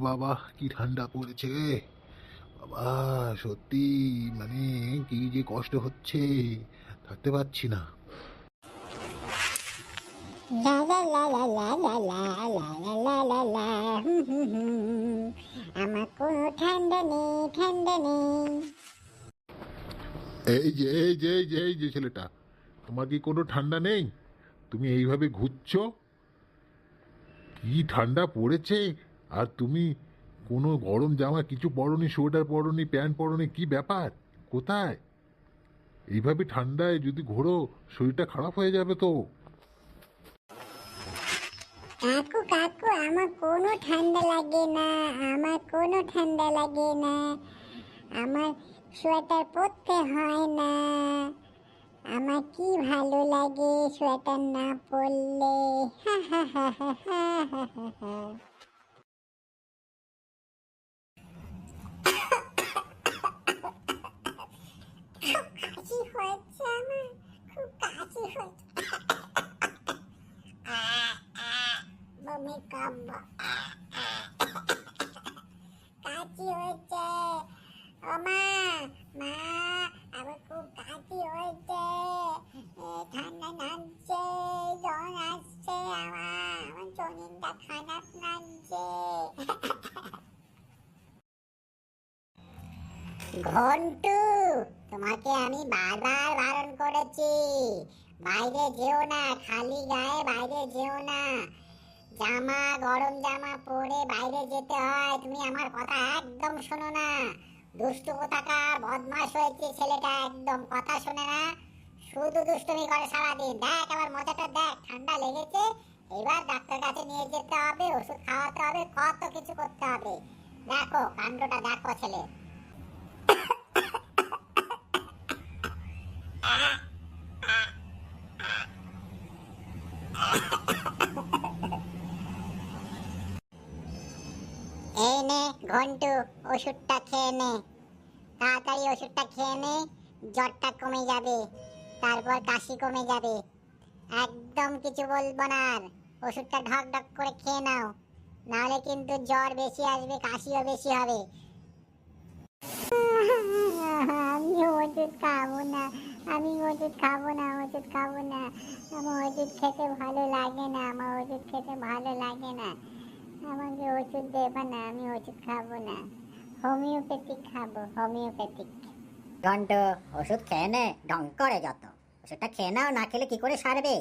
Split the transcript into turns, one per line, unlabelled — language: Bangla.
বাবা কি ঠান্ডা পড়েছে রে বাবা। সত্যি মানে কি যে কষ্ট হচ্ছে, থাকতে পারছি না।
লা লা লা লা লা লা লা লা লা লা লা লা আমার কোনো ঠান্ডা নেই, ঠান্ডা নেই।
এই যে ছেলেটা, তোমার কি কোনো ঠান্ডা নেই? তুমি এইভাবে ঘুরছো, কি ঠান্ডা পড়েছে। আর তুমি কোনো গরম জামা কিছু পরনি, সোয়েটার পরনি, প্যান্ট পরনি, কি ব্যাপার? কোথায়? এইভাবে ঠান্ডায় যদি ঘোরো শরীরটা খারাপ হয়ে যাবে তো।
কাকু কাকু আমার কোনো ঠান্ডা লাগে না, আমার কোনো ঠান্ডা লাগে না, আমার সোয়েটার পরতে হয় না, আমার কি ভালো লাগে সোয়েটার না পরলে। হা হা হা হা হা হা হা হা। খুব কাশি হয়েছে আমার, খুব কাশি হয়েছে, বমি কাব্য, কাশি হয়েছে। ও মা, মা, আমার খুব কাশি হয়েছে, ঠান্ডা নামছে, জ্বর আসছে, আমার শরীরটা খারাপ লাগছে। ঘন্টু, তোমাকে আমি বারবার বারণ করেছি, বাইরে যেও না, খালি গায়ে বাইরে যেও না, জামা গরম জামা পরে বাইরে যেতে হয়, তুমি আমার কথা একদম শোনো না। দুষ্টু কোথাকার বদমাশ হয়েছে ছেলেটা, একদম কথা শোনে না, শুধু দুষ্টুমি করে সারাদিন। দেখ আবার মজাটা দেখ, ঠান্ডা লেগেছে, এবার ডাক্তার কাছে নিয়ে যেতে হবে, ওষুধ খাওয়াতে হবে, কত কিছু করতে হবে। দেখো কাণ্ডটা দেখো ছেলে। এই নে ঘন্টু, ওষুধটা খেয়ে নে, তাড়াতাড়ি ওষুধটা খেয়ে নে, জ্বরটা কমে যাবে, তারপর কাশি কমে যাবে। একদম কিছু বলবো না আর, ওষুধটা ঢক ঢক করে খেয়ে নাও, নাহলে কিন্তু জ্বর বেশি আসবে, কাশিও বেশি হবে। আমি ওষুধ খাবো না, আমি ওষুধ খাবো না, ওষুধ খাবো না, আমার ওষুধ খেতে ভালো লাগে না, আমার ওষুধ খেতে ভালো লাগে না, আমাকে ওষুধ দেবে না, আমি ওষুধ খাবো না, হোমিওপ্যাথিক খাবো, হোমিওপ্যাথিক।
ঘন্ট, ওষুধ খেয়ে নে, ঢং করে যত। ওষুধটা খেয়ে নাও, না খেলে কি করে সারবে?